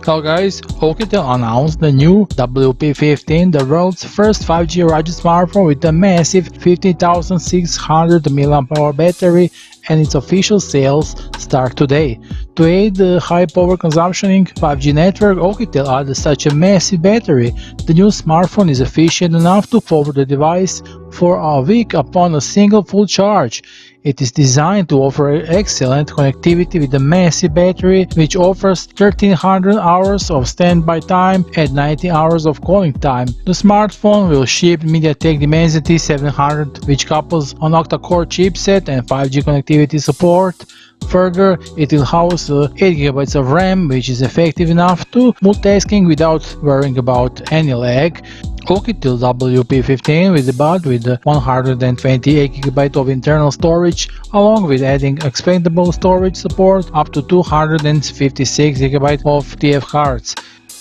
Hello guys, OUKITEL announced the new WP15, the world's first 5G rugged smartphone with a massive 50,600 mAh battery, and its official sales start today. To aid the high power consumption in 5G network, OUKITEL added such a massive battery. The new smartphone is efficient enough to power the device for a week upon a single full charge. It is designed to offer excellent connectivity with a massive battery, which offers 1300 hours of standby time and 90 hours of calling time. The smartphone will ship MediaTek Dimensity 700, which couples an octa-core chipset and 5G connectivity support. Further, it will house 8GB of RAM, which is effective enough to multitasking without worrying about any lag. OUKITEL WP15 with 128GB of internal storage, along with adding expandable storage support up to 256GB of TF cards.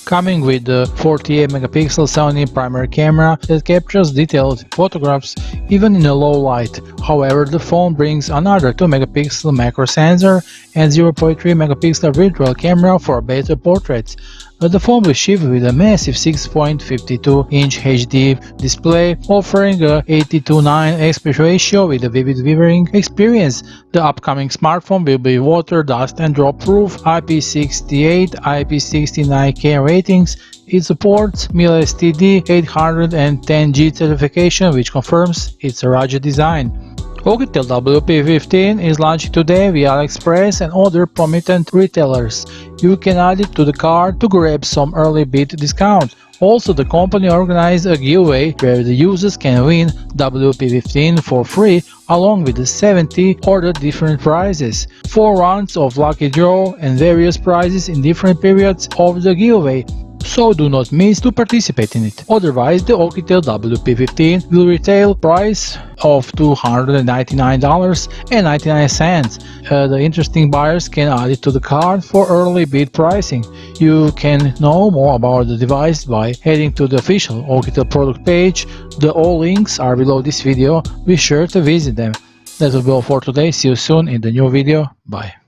Coming with the 48MP Sony primary camera that captures detailed photographs even in a low light. However, the phone brings another 2MP macro sensor and 0.3MP virtual camera for better portraits. The phone will ship with a massive 6.52-inch HD display, offering a 80:9 aspect ratio with a vivid viewing experience. The upcoming smartphone will be water, dust and drop proof, IP68, IP69K ratings. It supports MIL-STD 810G certification, which confirms its rugged design. OUKITEL WP15 is launching today via AliExpress and other prominent retailers. You can add it to the cart to grab some early bid discount. Also, the company organized a giveaway where the users can win WP15 for free along with the 70 other different prizes. 4 rounds of lucky draw and various prizes in different periods of the giveaway. So do not miss to participate in it. Otherwise, the OUKITEL WP15 will retail price of $299.99. The interesting buyers can add it to the cart for early bid pricing. You can know more about the device by heading to the official OUKITEL product page. All links are below this video. Be sure to visit them. That will be all for today. See you soon in the new video. Bye.